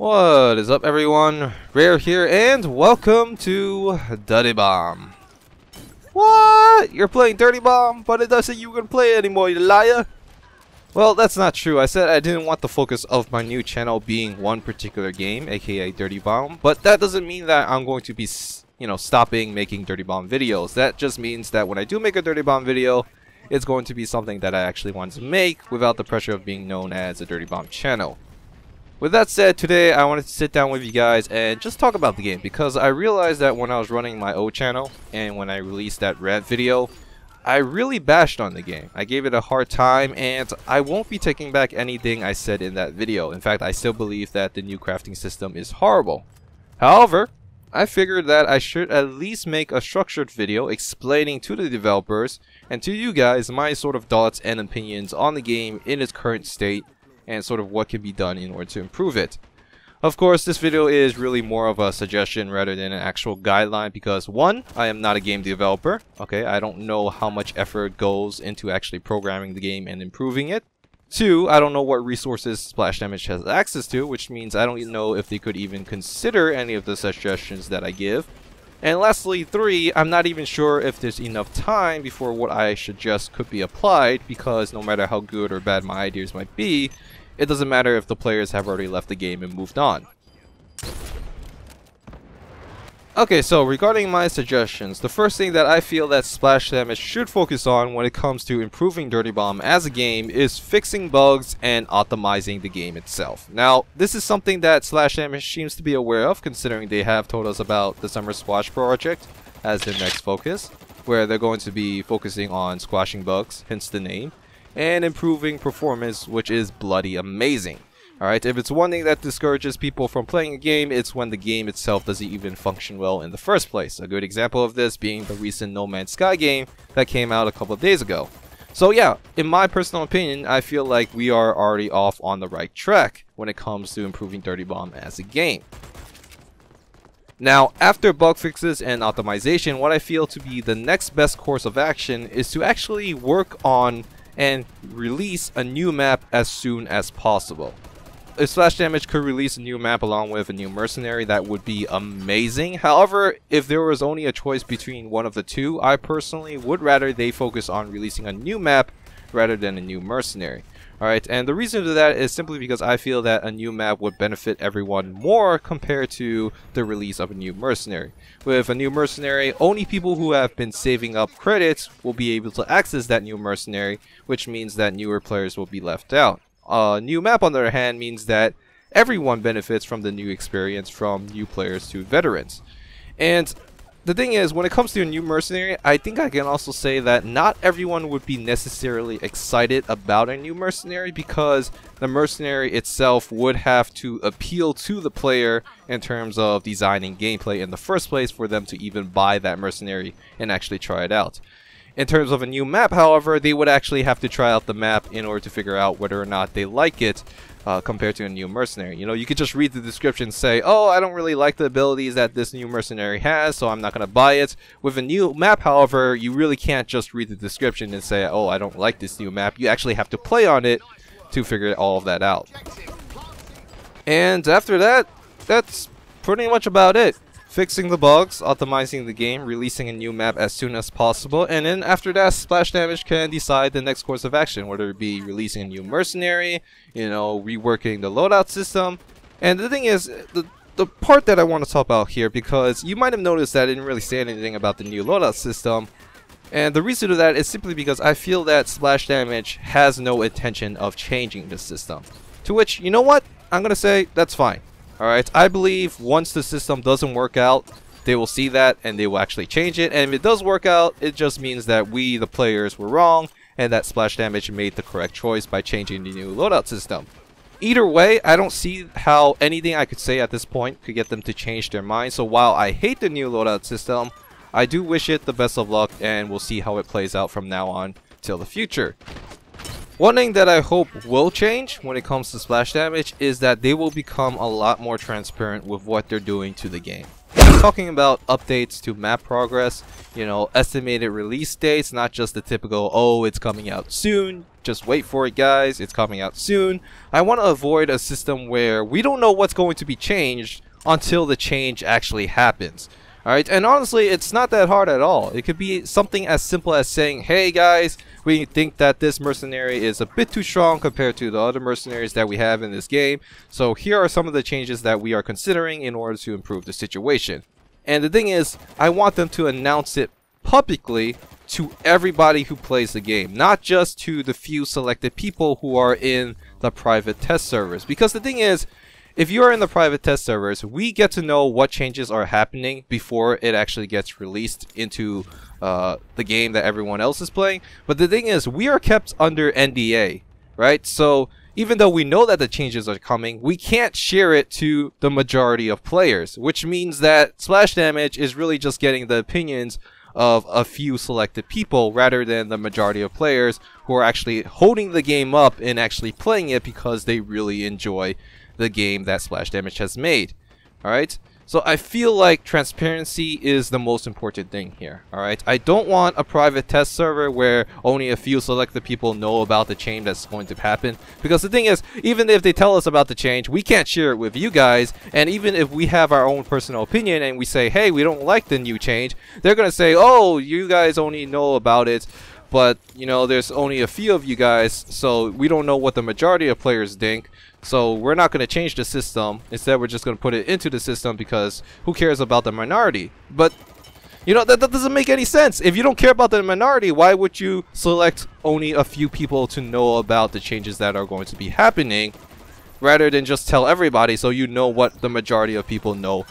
What is up, everyone? Raire here, and welcome to Dirty Bomb. What? You're playing Dirty Bomb, but it doesn't you can play anymore, you liar. Well, that's not true. I said I didn't want the focus of my new channel being one particular game, aka Dirty Bomb, but that doesn't mean that I'm going to be, stopping making Dirty Bomb videos. That just means that when I do make a Dirty Bomb video, it's going to be something that I actually want to make without the pressure of being known as a Dirty Bomb channel. With that said, today I wanted to sit down with you guys and just talk about the game, because I realized that when I was running my old channel and when I released that rant video, I really bashed on the game. I gave it a hard time, and I won't be taking back anything I said in that video. In fact, I still believe that the new crafting system is horrible. However, I figured that I should at least make a structured video explaining to the developers and to you guys my sort of thoughts and opinions on the game in its current state, and sort of what can be done in order to improve it. Of course, this video is really more of a suggestion rather than an actual guideline, because one, I am not a game developer. Okay, I don't know how much effort goes into actually programming the game and improving it. Two, I don't know what resources Splash Damage has access to, which means I don't even know if they could even consider any of the suggestions that I give. And lastly, three, I'm not even sure if there's enough time before what I suggest could be applied, because no matter how good or bad my ideas might be, it doesn't matter if the players have already left the game and moved on. Okay, so regarding my suggestions, the first thing that I feel that Splash Damage should focus on when it comes to improving Dirty Bomb as a game is fixing bugs and optimizing the game itself. Now, this is something that Splash Damage seems to be aware of, considering they have told us about the Summer Squash project as their next focus, where they're going to be focusing on squashing bugs, hence the name, and improving performance, which is bloody amazing. Alright, if it's one thing that discourages people from playing a game, it's when the game itself doesn't even function well in the first place. A good example of this being the recent No Man's Sky game that came out a couple of days ago. So yeah, in my personal opinion, I feel like we are already off on the right track when it comes to improving Dirty Bomb as a game. Now, after bug fixes and optimization, what I feel to be the next best course of action is to actually work on and release a new map as soon as possible. If Splash Damage could release a new map along with a new mercenary, that would be amazing. However, if there was only a choice between one of the two, I personally would rather they focus on releasing a new map rather than a new mercenary. Alright, and the reason for that is simply because I feel that a new map would benefit everyone more compared to the release of a new mercenary. With a new mercenary, only people who have been saving up credits will be able to access that new mercenary, which means that newer players will be left out. A new map, on the other hand, means that everyone benefits from the new experience, from new players to veterans. And the thing is, when it comes to a new mercenary, I think I can also say that not everyone would be necessarily excited about a new mercenary, because the mercenary itself would have to appeal to the player in terms of designing gameplay in the first place for them to even buy that mercenary and actually try it out. In terms of a new map, however, they would actually have to try out the map in order to figure out whether or not they like it compared to a new mercenary. You know, you could just read the description and say, oh, I don't really like the abilities that this new mercenary has, so I'm not going to buy it. With a new map, however, you really can't just read the description and say, oh, I don't like this new map. You actually have to play on it to figure all of that out. And after that, that's pretty much about it. Fixing the bugs, optimizing the game, releasing a new map as soon as possible, and then after that, Splash Damage can decide the next course of action, whether it be releasing a new mercenary, reworking the loadout system. And the thing is, the part that I want to talk about here, because you might have noticed that I didn't really say anything about the new loadout system, and the reason for that is simply because I feel that Splash Damage has no intention of changing the system. To which, you know what? I'm gonna say that's fine. Alright, I believe once the system doesn't work out, they will see that and they will actually change it. And if it does work out, it just means that we, the players, were wrong and that Splash Damage made the correct choice by changing the new loadout system. Either way, I don't see how anything I could say at this point could get them to change their mind. So while I hate the new loadout system, I do wish it the best of luck, and we'll see how it plays out from now on till the future. One thing that I hope will change when it comes to Splash Damage is that they will become a lot more transparent with what they're doing to the game. talking about updates to map progress, you know, estimated release dates, not just the typical, oh, it's coming out soon, just wait for it guys, it's coming out soon. I want to avoid a system where we don't know what's going to be changed until the change actually happens. Alright, and honestly, it's not that hard at all. It could be something as simple as saying, hey guys, we think that this mercenary is a bit too strong compared to the other mercenaries that we have in this game. So here are some of the changes that we are considering in order to improve the situation. And the thing is, I want them to announce it publicly to everybody who plays the game, not just to the few selected people who are in the private test servers. Because the thing is, if you are in the private test servers, we get to know what changes are happening before it actually gets released into the game that everyone else is playing. But the thing is, we are kept under NDA, right? So even though we know that the changes are coming, we can't share it to the majority of players, which means that splash damage is really just getting the opinions of a few selected people rather than the majority of players who are actually holding the game up and actually playing it because they really enjoy the game that Splash Damage has made. Alright, so I feel like transparency is the most important thing here. Alright, I don't want a private test server where only a few selected people know about the change that's going to happen, because the thing is, even if they tell us about the change, we can't share it with you guys. And even if we have our own personal opinion and we say, hey, we don't like the new change, they're gonna say, oh, you guys only know about it, but you know, there's only a few of you guys, so we don't know what the majority of players think, so we're not going to change the system. Instead, we're just going to put it into the system because who cares about the minority? But you know, that doesn't make any sense. If you don't care about the minority, why would you select only a few people to know about the changes that are going to be happening, rather than just tell everybody so you know what the majority of people know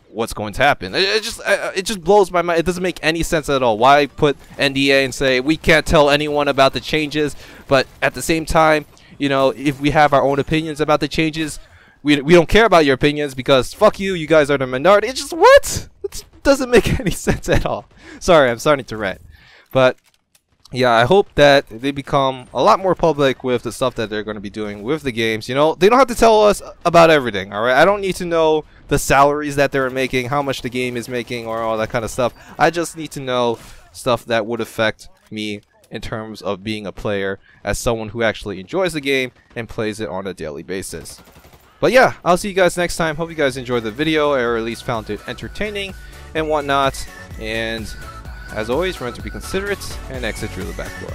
what's going to happen? It just blows my mind. It doesn't make any sense at all. Why put NDA and say we can't tell anyone about the changes, but at the same time, you know, if we have our own opinions about the changes, we don't care about your opinions because fuck you, you guys are the minority. It's just, what? It doesn't make any sense at all. Sorry, I'm starting to rant. But yeah, I hope that they become a lot more public with the stuff that they're going to be doing with the games. You know, they don't have to tell us about everything, alright? I don't need to know the salaries that they're making, how much the game is making, or all that kind of stuff. I just need to know stuff that would affect me in terms of being a player, as someone who actually enjoys the game and plays it on a daily basis. But yeah, I'll see you guys next time. Hope you guys enjoyed the video, or at least found it entertaining and whatnot. And as always, remember to be considerate and exit through the back door.